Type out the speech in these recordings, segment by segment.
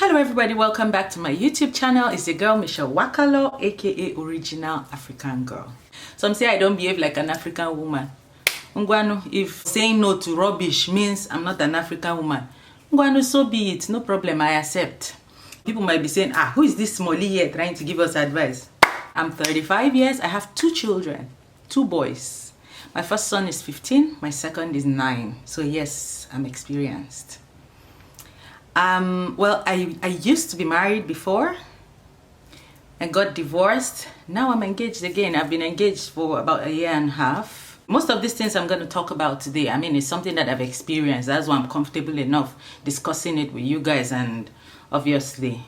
Hello everybody, welcome back to my YouTube channel. It's your girl nwakalor, aka Original African Girl. Some say I don't behave like an African woman. Ngwanu, if saying no to rubbish means I'm not an African woman, Ngwanu, so be it, no problem, I accept. People might be saying, who is this Smolly here trying to give us advice? I'm 35 years, I have 2 children, 2 boys. My first son is 15, my second is 9. So yes, I'm experienced. Well, I used to be married before and got divorced. Now I'm engaged again. I've been engaged for about 1.5 years. Most of these things I'm going to talk about today, I mean, it's something that I've experienced. That's why I'm comfortable enough discussing it with you guys. And obviously,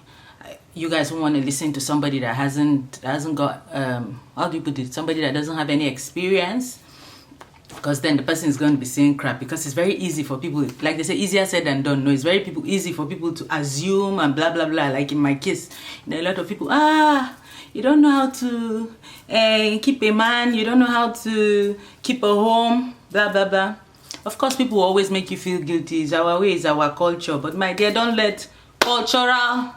you guys won't want to listen to somebody that hasn't got, how do you put it? Somebody that doesn't have any experience. Because then the person is going to be saying crap, because it's very easy for people, like they say, easier said than done. No, it's very easy for people to assume and blah blah blah. Like in my case, a lot of people, you don't know how to keep a man, you don't know how to keep a home, blah blah blah. Of course, people will always make you feel guilty. It's our way, it's our culture. But my dear, don't let cultural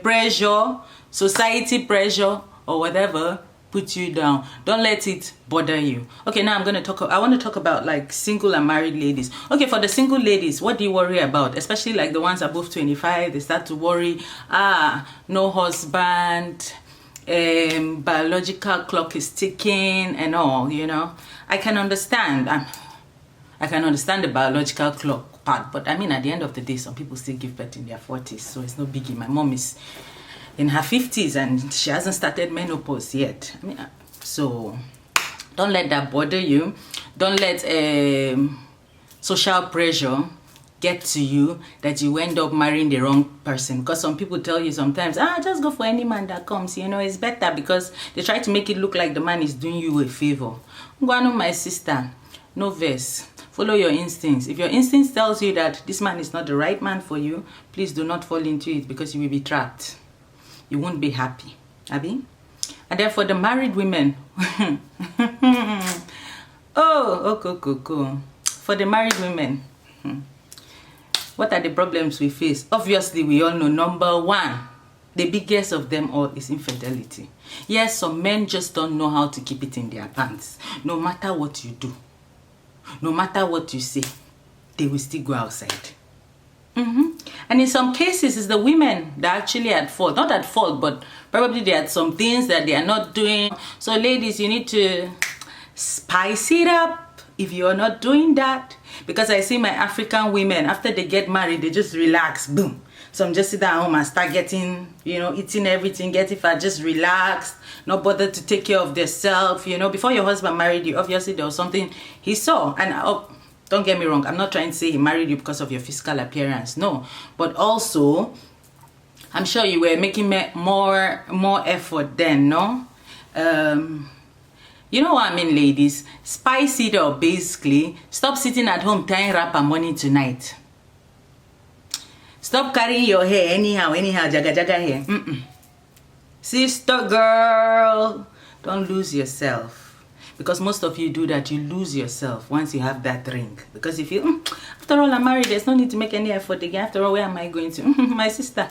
pressure, society pressure, or whatever put you down. Don't let it bother you. Okay, now I want to talk about like single and married ladies. Okay, for the single ladies, what do you worry about? Especially like the ones above 25, they start to worry, no husband, biological clock is ticking and all, you know. I can understand. I can understand the biological clock part, but I mean, at the end of the day, some people still give birth in their 40s, so it's no biggie. My mom is in her 50s and she hasn't started menopause yet. I mean, so don't let that bother you. Don't let social pressure get to you that you end up marrying the wrong person. Because some people tell you sometimes, just go for any man that comes, you know, it's better, because they try to make it look like the man is doing you a favor. Ngwanu, my sister, no verse. Follow your instincts. If your instincts tells you that this man is not the right man for you, please do not fall into it, because you will be trapped. You won't be happy, Abby. And then for the married women, for the married women, what are the problems we face? Obviously, we all know number 1, the biggest of them all is infidelity. Yes, some men just don't know how to keep it in their pants. No matter what you do, no matter what you say, they will still go outside. And in some cases, it's the women that are actually at fault. Not at fault, but probably they had some things that they are not doing. So ladies, you need to spice it up if you're not doing that. Because I see my African women, after they get married, they just relax, boom. Some just sit down at home and start getting, you know, eating everything, getting fat, just relaxed, not bother to take care of themselves. You know, before your husband married you, obviously there was something he saw. And don't get me wrong, I'm not trying to say he married you because of your physical appearance, no. But also, I'm sure you were making more effort then, no? You know what I mean, ladies? Spice it up, basically. Stop sitting at home tying wrapper money tonight. Stop carrying your hair anyhow, jaga hair. Sister girl, don't lose yourself. Because most of you do that, you lose yourself once you have that ring. Because if you, after all, I'm married, there's no need to make any effort again. After all, where am I going to? My sister,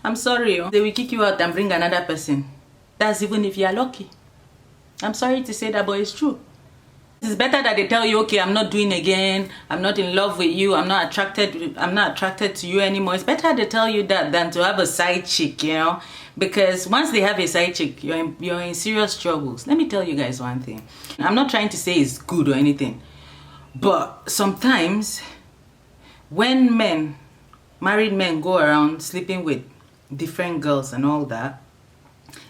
I'm sorry. They will kick you out and bring another person. That's even if you are lucky. I'm sorry to say that, but it's true. It's better that they tell you, okay, I'm not doing again. I'm not in love with you. I'm not attracted to you anymore. It's better they tell you that than to have a side chick, you know. Because once they have a side chick, you're in serious troubles. Let me tell you guys one thing. I'm not trying to say it's good or anything, but sometimes when married men go around sleeping with different girls and all that,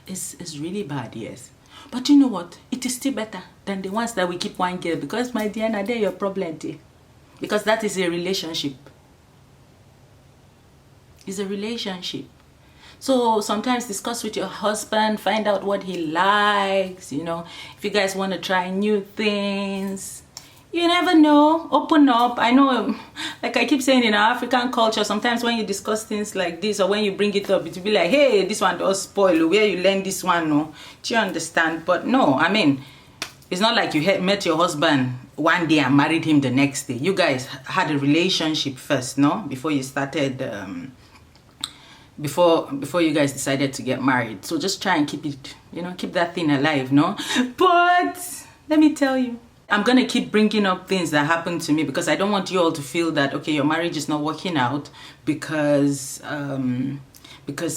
it's really bad, yes. But you know what? It is still better than the ones that we keep one girl, because my dear, now they're your problem, dear. Because that is a relationship. It's a relationship. So sometimes discuss with your husband, find out what he likes, you know. If you guys want to try new things, you never know, open up. I know, like I keep saying, in our African culture, sometimes when you discuss things like this or when you bring it up, it will be like, hey, this one does spoil, where you learn this one, no? Do you understand? But no, I mean, it's not like you met your husband one day and married him the next day. You guys had a relationship first, no? Before you started before you guys decided to get married. So just try and keep it, you know, keep that thing alive, no? But let me tell you, I'm gonna keep bringing up things that happened to me because I don't want you all to feel that, okay, your marriage is not working out because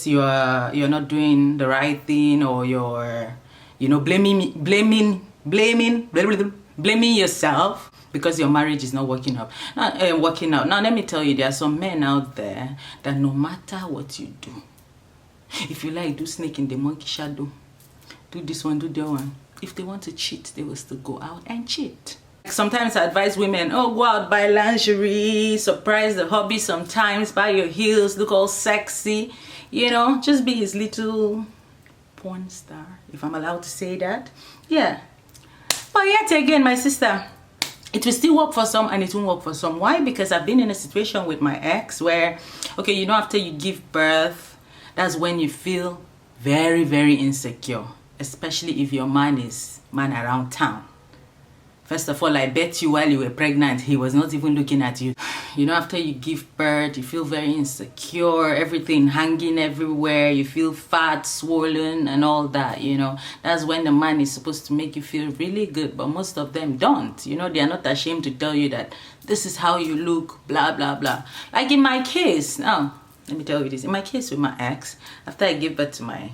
you're not doing the right thing, or you're, you know, blaming yourself because your marriage is not working out. Now let me tell you, there are some men out there that no matter what you do, if you like, do snake in the monkey shadow, do this one, do that one, if they want to cheat, they will still go out and cheat. Sometimes I advise women, oh, go out, buy lingerie, surprise the hubby sometimes, buy your heels, look all sexy, you know, just be his little porn star, if I'm allowed to say that. Yeah. But yet again, my sister, it will still work for some and it won't work for some. Why? Because I've been in a situation with my ex where, okay, you know, after you give birth, that's when you feel very, very insecure, especially if your man is man around town. First of all, I bet you while you were pregnant, he was not even looking at you. You know, after you give birth, you feel very insecure, everything hanging everywhere, you feel fat, swollen, and all that, you know. That's when the man is supposed to make you feel really good, but most of them don't. You know, they are not ashamed to tell you that this is how you look, blah, blah, blah. Like in my case, now, let me tell you this. In my case with my ex, after I gave birth to my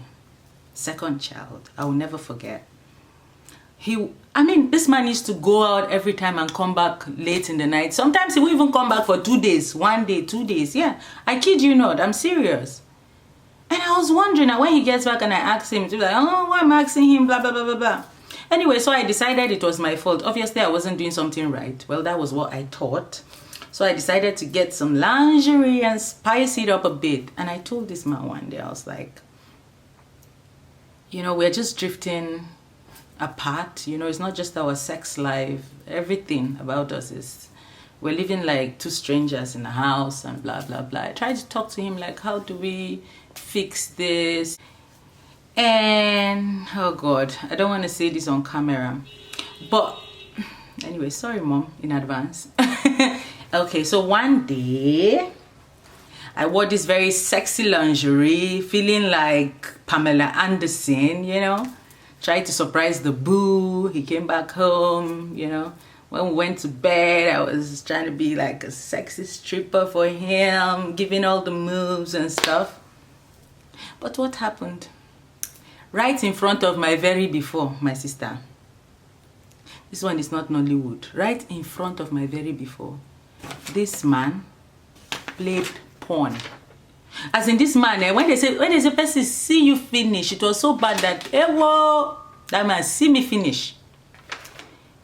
second child, I will never forget. This man used to go out every time and come back late in the night. Sometimes he will even come back for 2 days, 1 day, 2 days. Yeah, I kid you not, I'm serious. And I was wondering, that when he gets back and I asked him, to be like, oh, why am I asking him, blah, blah, blah, blah, blah. Anyway, so I decided it was my fault. Obviously, I wasn't doing something right. Well, that was what I thought. So I decided to get some lingerie and spice it up a bit. And I told this man one day, I was like, you know, we're just drifting apart. You know, it's not just our sex life. Everything about us is, we're living like two strangers in a house and blah, blah, blah. I tried to talk to him like, how do we fix this? And, oh God, I don't want to say this on camera. But anyway, sorry, Mom, in advance. Okay, so one day, I wore this very sexy lingerie, feeling like Pamela Anderson, you know. Tried to surprise the boo. He came back home, you know. When we went to bed, I was trying to be like a sexy stripper for him, giving all the moves and stuff. But what happened? Right in front of my very before, my sister. This one is not Nollywood. Right in front of my very before, this man played porn. As in, this man, when they say person see you finish, it was so bad that, whoa, that man see me finish.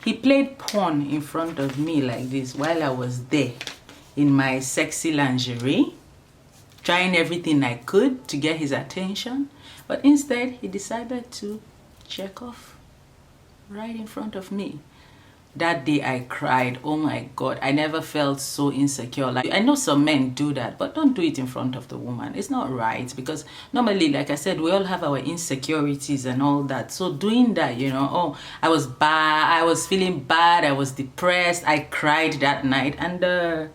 He played porn in front of me like this while I was there in my sexy lingerie, trying everything I could to get his attention. But instead, he decided to check off right in front of me. That day I cried. Oh my God, I never felt so insecure. Like, I know some men do that, but don't do it in front of the woman. It's not right, because normally, like I said, we all have our insecurities and all that. So doing that, you know, oh, I was bad, I was feeling bad, I was depressed, I cried that night. And the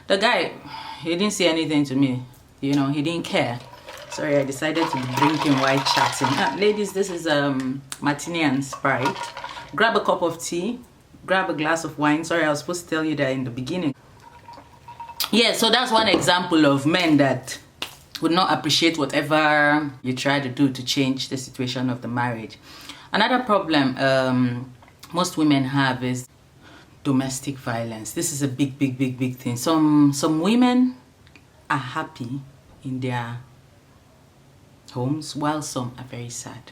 guy, he didn't say anything to me, you know, he didn't care. Sorry, I decided to be drinking while chatting. Ladies, this is martini and Sprite. Grab a cup of tea. Grab a glass of wine. Sorry, I was supposed to tell you that in the beginning. Yeah, so that's one example of men that would not appreciate whatever you try to do to change the situation of the marriage. Another problem most women have is domestic violence. This is a big thing. Some women are happy in their homes, while some are very sad.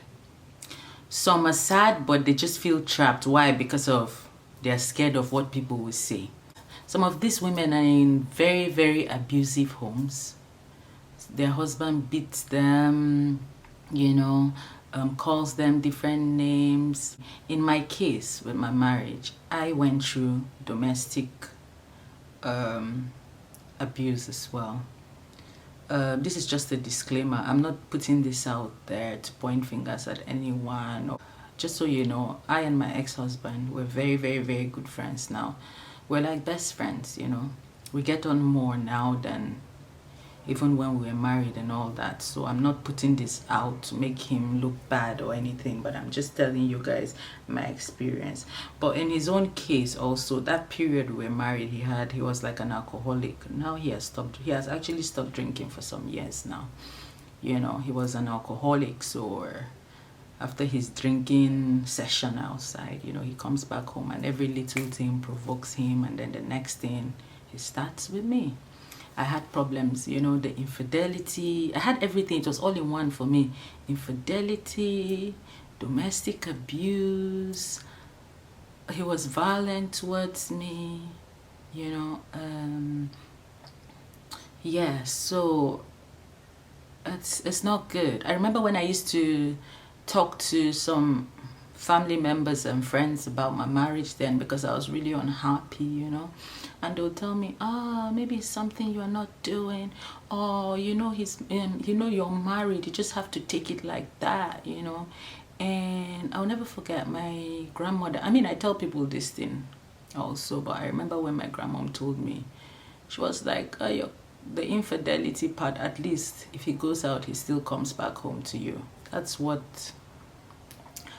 Some are sad, but they just feel trapped. Why? Because of they're scared of what people will say. Some of these women are in very abusive homes. Their husband beats them, you know, calls them different names. In my case with my marriage, I went through domestic abuse as well. This is just a disclaimer. I'm not putting this out there to point fingers at anyone. Just so you know, I and my ex-husband were very good friends now. We're like best friends, you know. We get on more now than even when we were married and all that. So I'm not putting this out to make him look bad or anything, but I'm just telling you guys my experience. But in his own case also, that period we were married, he was like an alcoholic. Now he has actually stopped drinking for some years now. You know, he was an alcoholic, so after his drinking session outside, you know, he comes back home and every little thing provokes him, and then the next thing he starts with me. I had problems, you know, the infidelity. I had everything. It was all in one for me. Infidelity, domestic abuse. He was violent towards me, you know. Yeah, so it's not good. I remember when I used to talk to some family members and friends about my marriage then, because I was really unhappy, you know, and they'll tell me, maybe it's something you're not doing, or you know, you know, you're married, you just have to take it like that, you know. And I'll never forget my grandmother. I mean, I tell people this thing also, but I remember when my grandmom told me, she was like, the infidelity part, at least if he goes out, he still comes back home to you. That's what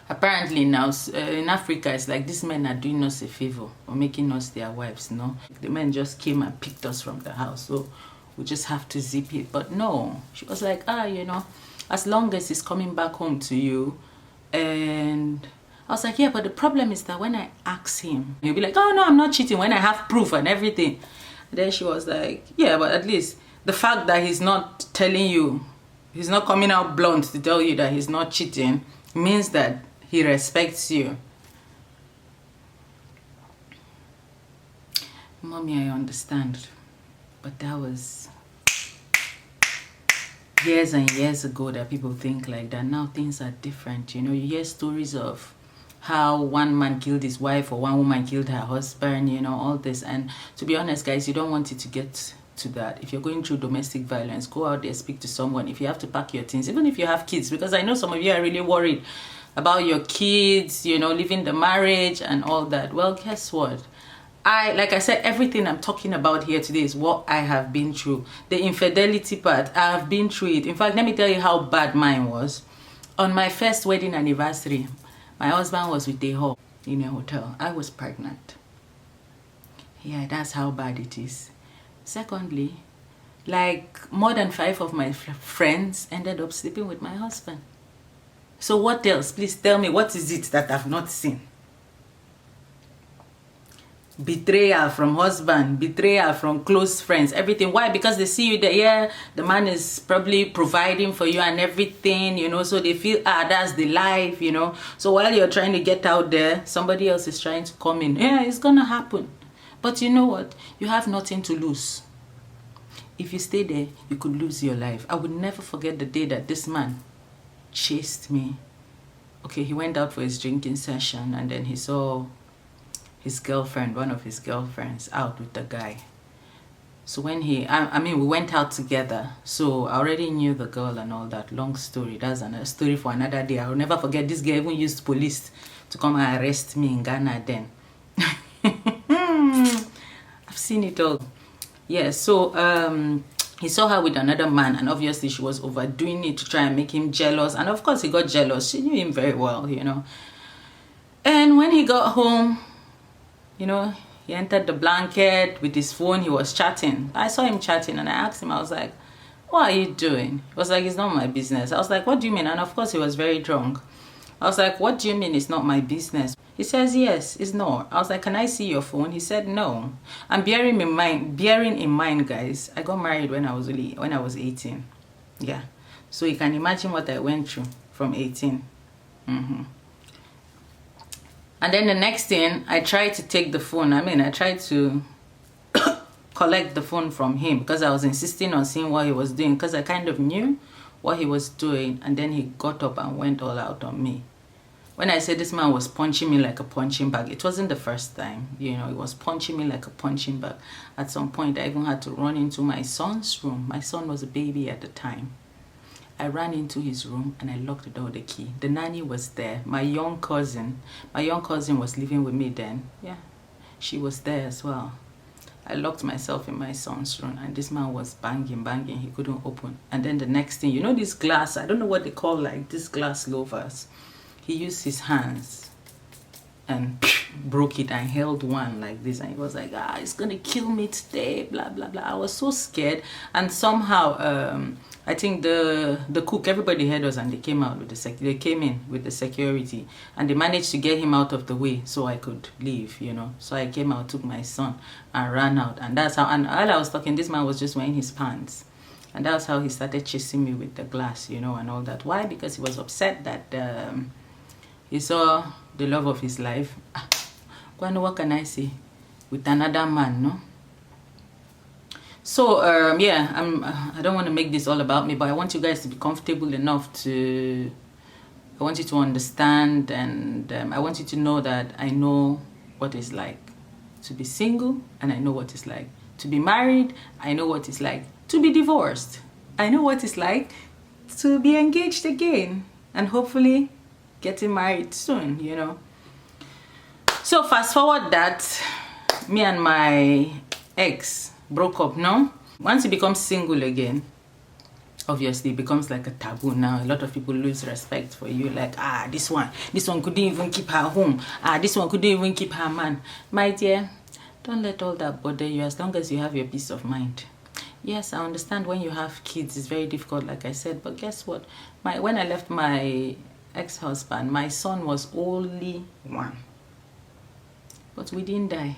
apparently now in Africa, it's like these men are doing us a favor or making us their wives. No, the men just came and picked us from the house, so we just have to zip it. But no, she was like, you know, as long as he's coming back home to you. And I was like, yeah, but the problem is that when I ask him, he'll be like, oh no, I'm not cheating, when I have proof and everything. And then she was like, yeah, but at least the fact that he's not telling you, he's not coming out blunt to tell you that he's not cheating, means that he respects you. Mommy, I understand, but that was years and years ago that people think like that. Now things are different. You know, you hear stories of how one man killed his wife or one woman killed her husband, you know, all this. And to be honest, guys, you don't want it to get to that. If you're going through domestic violence, go out there, speak to someone. If you have to pack your things, even if you have kids, because I know some of you are really worried about your kids, you know, leaving the marriage and all that. Well, guess what? Like I said, everything I'm talking about here today is what I have been through. The infidelity part, I have been through it. In fact, let me tell you how bad mine was. On my first wedding anniversary, my husband was with a whore in a hotel. I was pregnant. Yeah, that's how bad it is. Secondly, like more than 5 of my friends ended up sleeping with my husband. So what else? Please tell me, what is it that I've not seen? Betrayal from husband, betrayal from close friends, everything. Why? Because they see you there, yeah, the man is probably providing for you and everything, you know, so they feel, that's the life, you know. So while you're trying to get out there, somebody else is trying to come in. Yeah, it's gonna happen. But you know what? You have nothing to lose. If you stay there, you could lose your life. I would never forget the day that this man chased me. Okay, he went out for his drinking session and then he saw his girlfriend, one of his girlfriends, out with the guy. So when I mean, we went out together. So I already knew the girl and all that. Long story. That's another story for another day. I'll never forget, this guy even used police to come and arrest me in Ghana then. I've seen it all. Yeah, so he saw her with another man, and obviously she was overdoing it to try and make him jealous. And of course he got jealous. She knew him very well, you know. And when he got home, you know, he entered the blanket with his phone. He was chatting. I saw him chatting and I asked him, I was like, what are you doing? He was like, it's not my business. I was like, what do you mean? And of course he was very drunk. I was like, what do you mean it's not my business? He says, yes, it's not. I was like, can I see your phone? He said, no. And bearing in mind, guys, I got married when I was 18. Yeah. So you can imagine what I went through from 18. And then the next thing, I tried to take the phone. I mean, I tried to collect the phone from him because I was insisting on seeing what he was doing, because I kind of knew what he was doing. And then he got up and went all out on me. When I said this man was punching me like a punching bag, it wasn't the first time, you know, he was punching me like a punching bag. At some point, I even had to run into my son's room. My son was a baby at the time. I ran into his room and I locked the door with the key. The nanny was there. My young cousin was living with me then. Yeah, she was there as well. I locked myself in my son's room, and this man was banging. He couldn't open. And then the next thing, you know, this glass, I don't know what they call like this glass louvers. He used his hands and broke it and held one like this, and he was like, it's gonna kill me today, blah blah blah. I was so scared, and somehow I think the cook, everybody heard us, and they came out with they came in with the security, and they managed to get him out of the way so I could leave, you know. So I came out, took my son, and ran out, and that's how. And while I was talking, this man was just wearing his pants, and that's how he started chasing me with the glass, you know, and all that. Why? Because he was upset that he saw the love of his life. What can I say? With another man, no? So yeah, I don't want to make this all about me, but I want you guys to be comfortable enough to, I want you to understand, and I want you to know that I know what it's like to be single, and I know what it's like to be married. I know what it's like to be divorced. I know what it's like to be engaged again, and hopefully getting married soon, you know. So fast forward that, me and my ex broke up, no? Once you become single again, obviously it becomes like a taboo now. A lot of people lose respect for you, like, this one couldn't even keep her home. This one couldn't even keep her man. My dear, don't let all that bother you as long as you have your peace of mind. Yes, I understand when you have kids, it's very difficult, like I said, but guess what? When I left my ex-husband, my son was only 1. But we didn't die.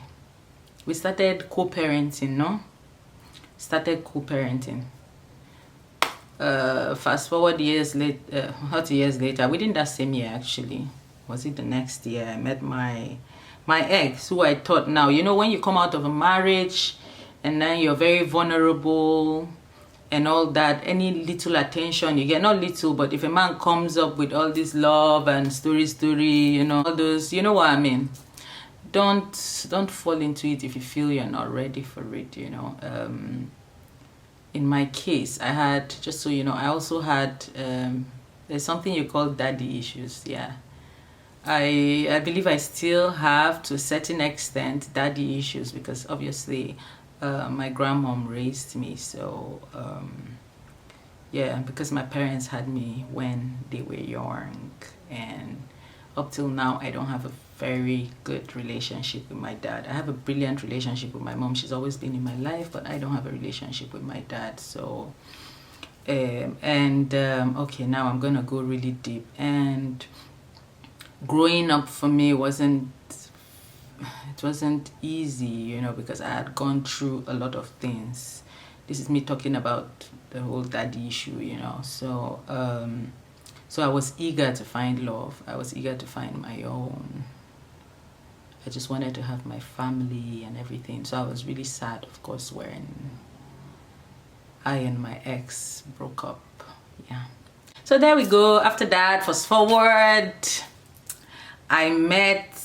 We started co-parenting, no? Started co-parenting. Fast forward years later, 30 years later, within that same year actually, was it the next year, I met my ex, who I thought, now, you know, when you come out of a marriage and then you're very vulnerable and all that, any little attention you get, not little, but if a man comes up with all this love and story, you know, all those, you know what I mean? Don't fall into it if you feel you're not ready for it, you know. In my case, I had, just so you know, I also had there's something you call daddy issues. Yeah, I believe I still have, to a certain extent, daddy issues, because obviously my grandmom raised me. So yeah, because my parents had me when they were young, and up till now I don't have a very good relationship with my dad. I have a brilliant relationship with my mom. She's always been in my life, but I don't have a relationship with my dad. So okay, now I'm gonna go really deep. And growing up for me wasn't easy, you know, because I had gone through a lot of things. This is me talking about the whole daddy issue, you know. So so I was eager to find love. I was eager to find my own. I just wanted to have my family and everything. So I was really sad, of course, when I and my ex broke up. Yeah. So there we go. After that, fast forward, I met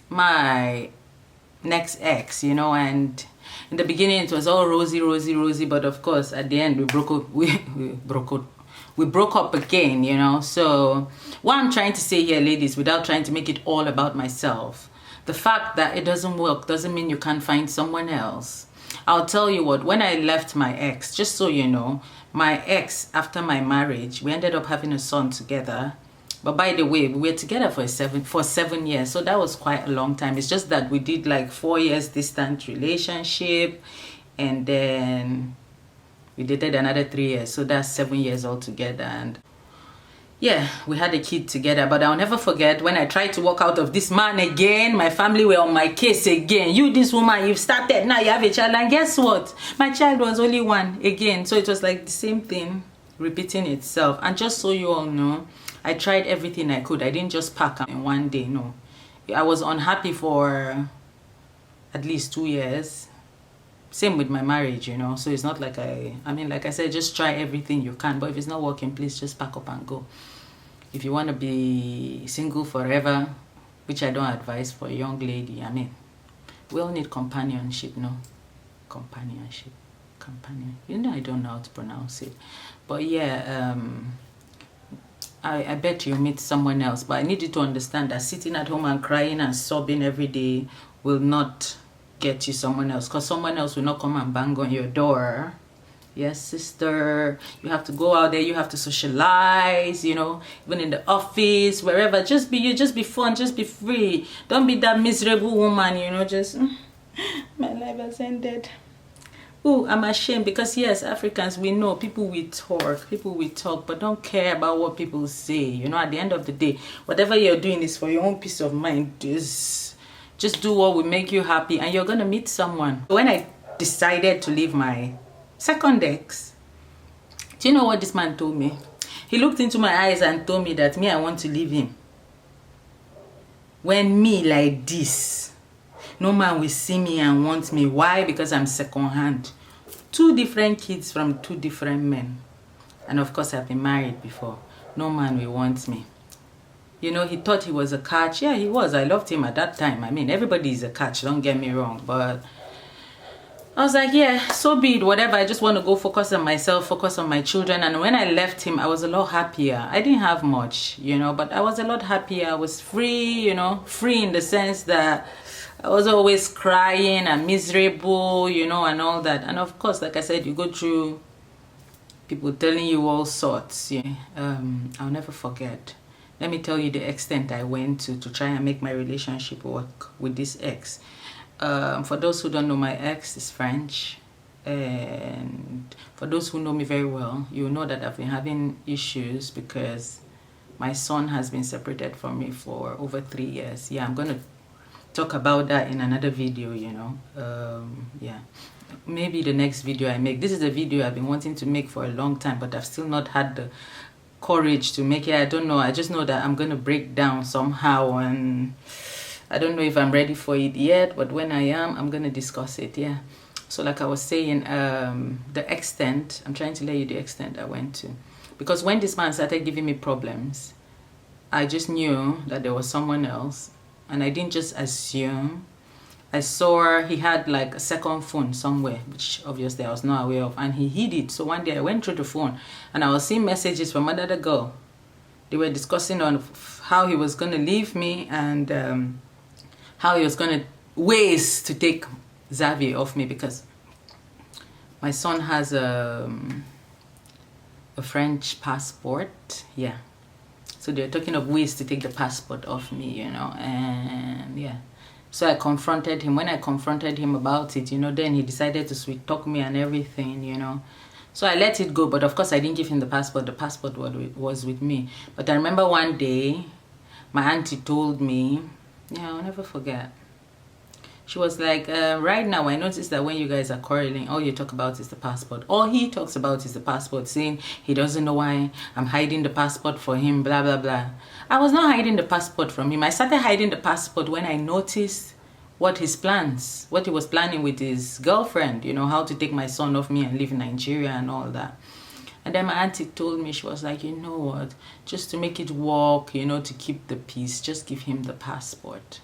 my next ex, you know, and in the beginning it was all rosy, but of course at the end we broke up. We broke up again, you know. So what I'm trying to say here, ladies, without trying to make it all about myself, the fact that it doesn't work doesn't mean you can't find someone else. I'll tell you what, when I left my ex, just so you know, my ex, after my marriage, we ended up having a son together. But by the way, we were together for 7 years, so that was quite a long time. It's just that we did like 4 years distant relationship, and then we dated another 3 years, so that's 7 years altogether. And yeah, we had a kid together. But I'll never forget when I tried to walk out of this man again. My family were on my case again. You, this woman, you've started, now you have a child, and guess what? My child was only 1 again. So it was like the same thing repeating itself. And just so you all know, I tried everything I could. I didn't just pack in one day, no. I was unhappy for at least 2 years. Same with my marriage, you know. So it's not like I mean, like I said, just try everything you can. But if it's not working, please just pack up and go. If you want to be single forever, which I don't advise for a young lady, I mean, we all need companionship, no? Companionship. Companion. You know, I don't know how to pronounce it. But yeah, I bet you'll meet someone else. But I need you to understand that sitting at home and crying and sobbing every day will not get you someone else, because someone else will not come and bang on your door. Yes, sister, you have to go out there, you have to socialize, you know, even in the office, wherever. Just be you, just be fun, just be free. Don't be that miserable woman, you know, just my life has ended. Oh, I'm ashamed, because yes, Africans, we know people will talk, but don't care about what people say. You know, at the end of the day, whatever you're doing is for your own peace of mind. Just do what will make you happy, and you're gonna meet someone. When I decided to leave my second ex, do you know what this man told me? He looked into my eyes and told me that I want to leave him. When me like this, no man will see me and want me. Why? Because I'm second hand. 2 different kids from 2 different men. And of course, I've been married before. No man will want me. You know, he thought he was a catch. Yeah, he was. I loved him at that time. I mean, everybody is a catch, don't get me wrong. But I was like, yeah, so be it, whatever. I just want to go focus on myself, focus on my children. And when I left him, I was a lot happier. I didn't have much, you know, but I was a lot happier. I was free, you know, free in the sense that I was always crying and miserable, you know, and all that. And of course, like I said, you go through people telling you all sorts. Yeah. I'll never forget. Let me tell you the extent I went to try and make my relationship work with this ex. For those who don't know, my ex is French. And for those who know me very well, you know that I've been having issues because my son has been separated from me for over 3 years. Yeah, I'm going to talk about that in another video, you know. Yeah, maybe the next video I make. This is a video I've been wanting to make for a long time, but I've still not had the courage to make it. I don't know. I just know that I'm going to break down somehow, and I don't know if I'm ready for it yet, but when I am, I'm going to discuss it. Yeah. So like I was saying, the extent, I'm trying to let you the extent I went to. Because when this man started giving me problems, I just knew that there was someone else. And I didn't just assume. I saw he had like a second phone somewhere, which obviously I was not aware of, and he hid it. So one day I went through the phone and I was seeing messages from another girl. They were discussing on how he was going to leave me and how he was going to ways to take Xavier off me, because my son has a French passport. Yeah. So they're talking of ways to take the passport off me, you know, and yeah. So I confronted him. When I confronted him about it, you know, then he decided to sweet talk me and everything, you know. So I let it go, but of course I didn't give him the passport. The passport was with me. But I remember one day, my auntie told me, yeah, I'll never forget. She was like, right now I noticed that when you guys are quarreling, all you talk about is the passport. All he talks about is the passport, saying he doesn't know why I'm hiding the passport for him, blah, blah, blah. I was not hiding the passport from him. I started hiding the passport when I noticed what he was planning with his girlfriend, you know, how to take my son off me and leave Nigeria and all that. And then my auntie told me, she was like, you know what, just to make it work, you know, to keep the peace, just give him the passport.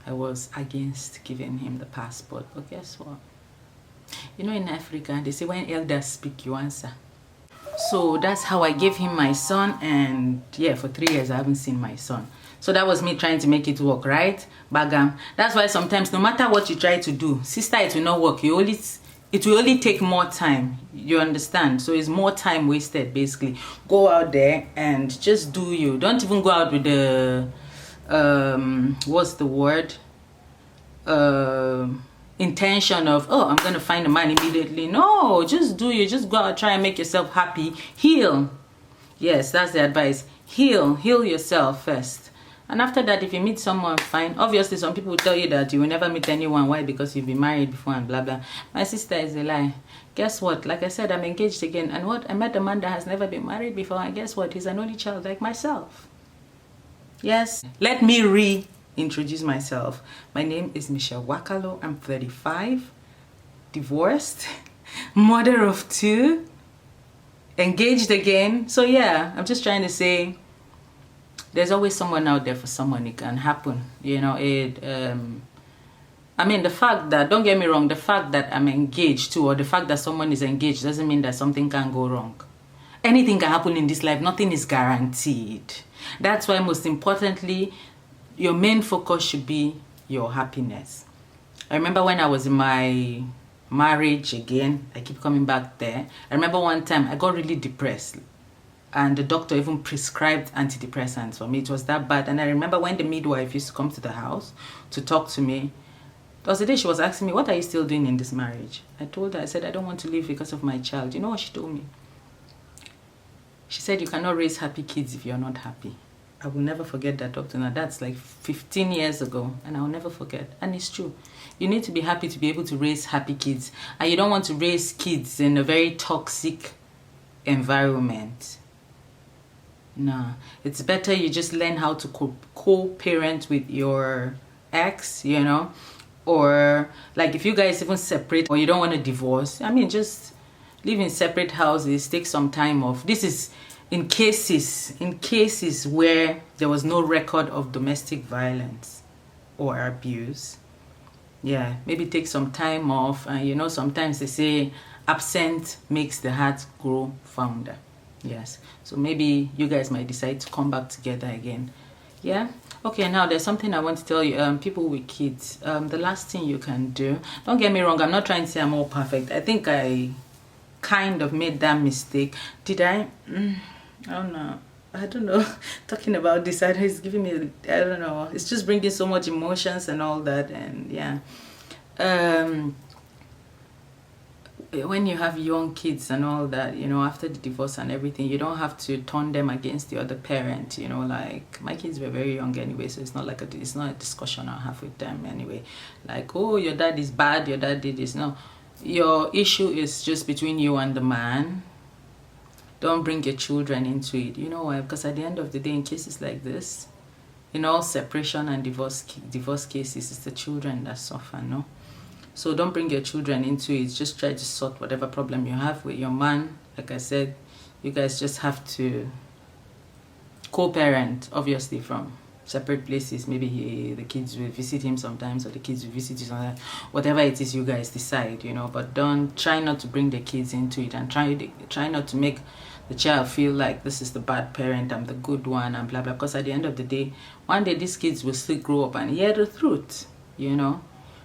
I was against giving him the passport, but guess what? You know, in Africa, they say when elders speak, you answer. So that's how I gave him my son, and yeah, for 3 years I haven't seen my son. So that was me trying to make it work, right? Bagam. That's why sometimes, no matter what you try to do, sister, it will not work. It will only take more time. You understand? So it's more time wasted, basically. Go out there and just do you. Don't even go out with the what's the word, intention of, oh, I'm gonna find a man immediately. No, just do you. Just go out, try and make yourself happy. Heal. Yes, that's the advice. Heal yourself first, and after that, if you meet someone fine, obviously some people will tell you that you will never meet anyone. Why? Because you've been married before and blah blah. My sister, is a lie. Guess what? Like I said, I'm engaged again, and what, I met a man that has never been married before, and guess what? He's an only child like myself. Yes, let me reintroduce myself. My name is Mitchelle Nwakalor. I'm 35, divorced, mother of 2, engaged again. So yeah, I'm just trying to say there's always someone out there for someone. It can happen, you know. I mean, the fact that, don't get me wrong, the fact that I'm engaged too, or the fact that someone is engaged, doesn't mean that something can go wrong. Anything can happen in this life. Nothing is guaranteed. That's why, most importantly, your main focus should be your happiness. I remember when I was in my marriage again, I keep coming back there. I remember one time I got really depressed, and the doctor even prescribed antidepressants for me. It was that bad. And I remember when the midwife used to come to the house to talk to me, there was a day she was asking me, what are you still doing in this marriage? I told her, I said, I don't want to leave because of my child. You know what she told me? She said, you cannot raise happy kids if you're not happy. I will never forget that, doctor. Now that's like 15 years ago, and I'll never forget. And it's true. You need to be happy to be able to raise happy kids. And you don't want to raise kids in a very toxic environment. No, it's better you just learn how to co-parent with your ex, you know, or like if you guys even separate or you don't want to divorce, I mean, just live in separate houses, take some time off. This is in cases where there was no record of domestic violence or abuse. Yeah, maybe take some time off. And you know, sometimes they say absent makes the heart grow fonder. Yes, so maybe you guys might decide to come back together again. Yeah. Okay, now there's something I want to tell you. People with kids, the last thing you can do, don't get me wrong, I'm not trying to say I'm all perfect. I think I kind of made that mistake. Did I? I don't know. Talking about this, it's giving me, I don't know, it's just bringing so much emotions and all that. And yeah, when you have young kids and all that, you know, after the divorce and everything, you don't have to turn them against the other parent. You know, like my kids were very young anyway, so it's not like it's not a discussion I'll have with them anyway. Like, oh, your dad is bad, your dad did this. No, your issue is just between you and the man. Don't bring your children into it. You know why? Because at the end of the day, in cases like this, in all separation and divorce cases, it's the children that suffer, no? So don't bring your children into it. Just try to sort whatever problem you have with your man. Like I said, you guys just have to co-parent, obviously, from separate places. Maybe the kids will visit him sometimes, or the kids will visit you sometimes. Whatever it is you guys decide, you know. But try not to bring the kids into it, and try not to make the child feel like this is the bad parent, I'm the good one, and blah blah. Because at the end of the day, one day these kids will still grow up and hear the truth, you know.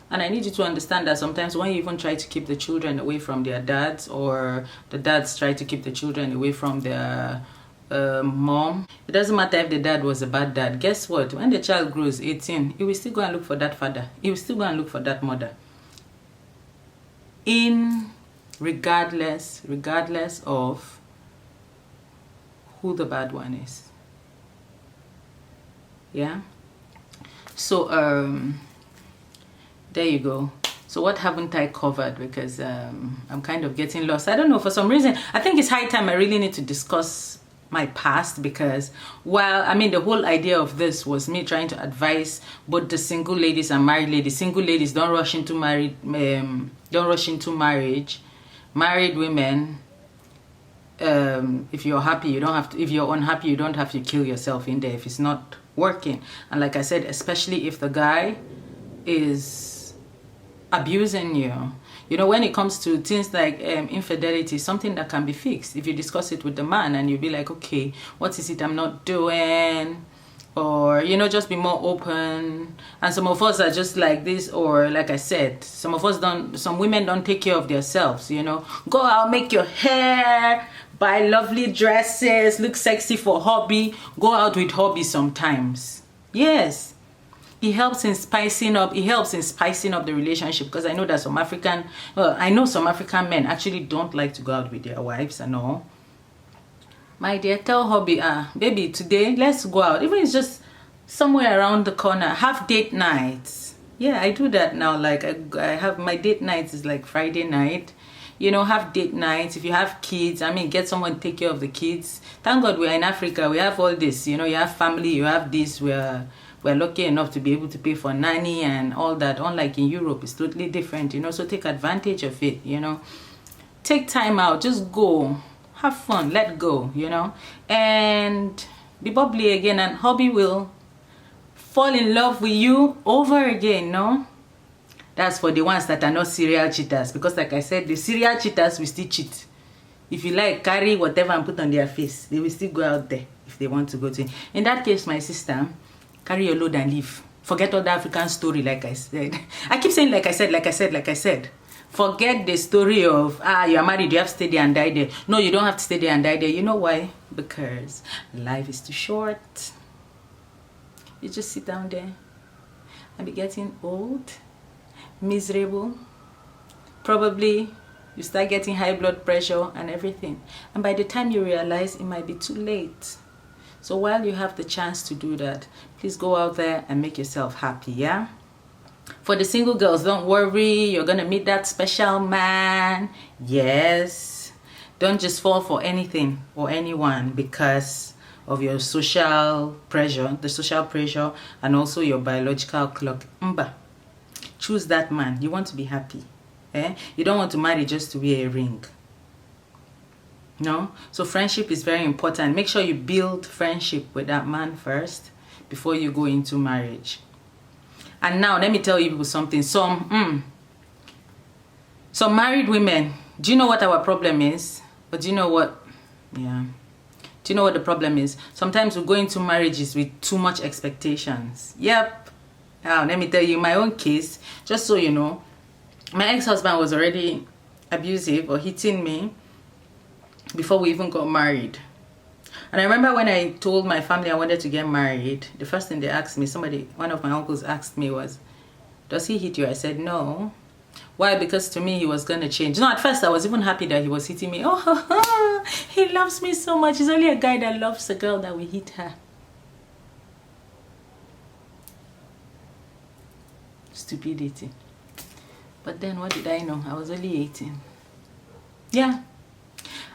And I need you to understand that sometimes when you even try to keep the children away from their dads, or the dads try to keep the children away from their mom, it doesn't matter if the dad was a bad dad. Guess what? When the child grows 18, he will still go and look for that father. He will still go and look for that mother. Regardless of who the bad one is. Yeah? So, there you go. So what haven't I covered? Because I'm kind of getting lost. I don't know, for some reason I think it's high time I really need to discuss my past, because while I mean the whole idea of this was me trying to advise both the single ladies and married ladies. Single ladies, don't rush into marriage. Married women, if you're happy, you don't have to. If you're unhappy, you don't have to kill yourself in there if it's not working. And like I said, especially if the guy is abusing you, you know, when it comes to things like infidelity, something that can be fixed if you discuss it with the man, and you'll be like, okay, what is it I'm not doing? Or, you know, just be more open. And some of us are just like this, or like I said, some women don't take care of themselves, you know. Go out, make your hair, buy lovely dresses, look sexy for hobby. Go out with hobbies sometimes. Yes. It helps in spicing up the relationship, because I know that some African men actually don't like to go out with their wives and all. My dear, tell hubby, baby, today let's go out, even if it's just somewhere around the corner. Have date nights. Yeah, I do that now. Like I have my date nights is like Friday night. You know, have date nights. If you have kids, I mean, get someone to take care of the kids. Thank God we're in Africa. We have all this. You know, you have family, you have this. We're lucky enough to be able to pay for nanny and all that. Unlike in Europe, it's totally different, you know. So take advantage of it, you know. Take time out. Just go. Have fun. Let go, you know. And be bubbly again. And hubby will fall in love with you over again, no? That's for the ones that are not serial cheaters. Because like I said, the serial cheaters will still cheat. If you like, carry whatever and put on their face, they will still go out there if they want to go to it. In that case, my sister, carry your load and leave. Forget all the African story, like I said. I keep saying like I said. Forget the story of, you're married, you have to stay there and die there. No, you don't have to stay there and die there. You know why? Because life is too short. You just sit down there and be getting old, miserable. Probably you start getting high blood pressure and everything. And by the time you realize, it might be too late. So while you have the chance to do that, please go out there and make yourself happy, yeah? For the single girls, don't worry, you're gonna meet that special man. Yes. Don't just fall for anything or anyone because of your social pressure, the social pressure, and also your biological clock. Choose that man. You want to be happy. You don't want to marry just to wear a ring. No? So friendship is very important. Make sure you build friendship with that man first before you go into marriage. And now let me tell you people something. Some married women, do you know what our problem is? But do you know what? Yeah. Do you know what the problem is? Sometimes we go into marriages with too much expectations. Yep. Now let me tell you my own case, just so you know. My ex-husband was already abusive or hitting me before we even got married. And I remember when I told my family I wanted to get married, the first thing they asked me, one of my uncles asked me was, does he hit you? I said, no. Why? Because to me, he was going to change. No, at first I was even happy that he was hitting me. Oh, he loves me so much. He's only a guy that loves a girl that will hit her. Stupidity. But then what did I know? I was only 18. Yeah.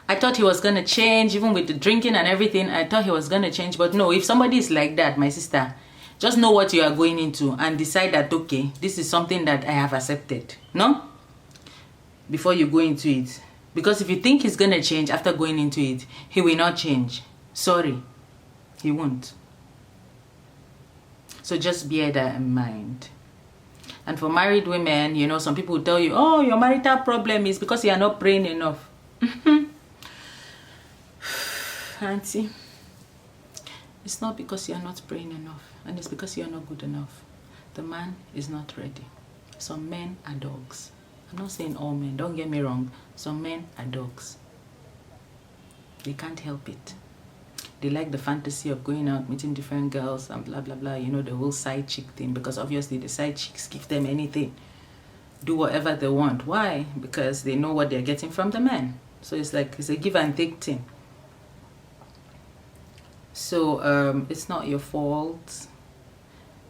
I thought he was going to change, even with the drinking and everything. I thought he was going to change. But no, if somebody is like that, my sister, just know what you are going into and decide that, okay, this is something that I have accepted. No? Before you go into it. Because if you think he's going to change after going into it, he will not change. Sorry. He won't. So just bear that in mind. And for married women, you know, some people will tell you, oh, your marital problem is because you are not praying enough. Auntie, it's not because you are not praying enough, and it's because you are not good enough. The man is not ready. Some men are dogs. I'm not saying all men, don't get me wrong. Some men are dogs. They can't help it. They like the fantasy of going out, meeting different girls and blah, blah, blah. You know, the whole side chick thing, because obviously the side chicks give them anything. Do whatever they want. Why? Because they know what they're getting from the man. So it's like, it's a give and take thing. So it's not your fault.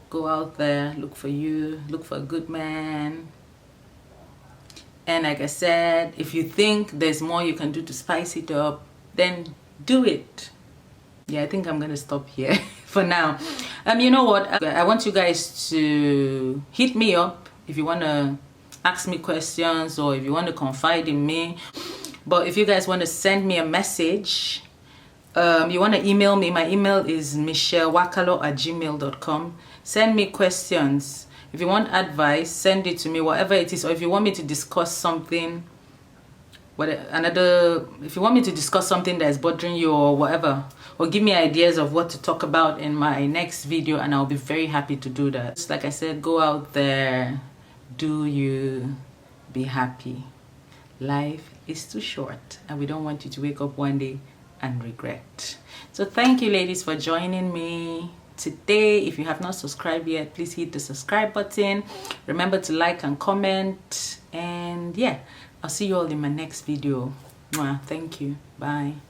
Go out there, look for a good man. And like I said, if you think there's more you can do to spice it up, then do it. Yeah, I think I'm gonna stop here for now. You know what? I want you guys to hit me up if you wanna ask me questions or if you want to confide in me. But if you guys want to send me a message, you want to email me. My email is mitchelle@gmail.com. Send me questions. If you want advice, send it to me, whatever it is. Or if you want me to discuss something, if you want me to discuss something that is bothering you or whatever, or give me ideas of what to talk about in my next video, and I'll be very happy to do that. Just like I said, go out there, do you, be happy. Life is too short, and we don't want you to wake up one day and regret. So thank you ladies for joining me today. If you have not subscribed yet, please hit the subscribe button. Remember to like and comment, and yeah, I'll see you all in my next video. Mwah. Thank you. Bye.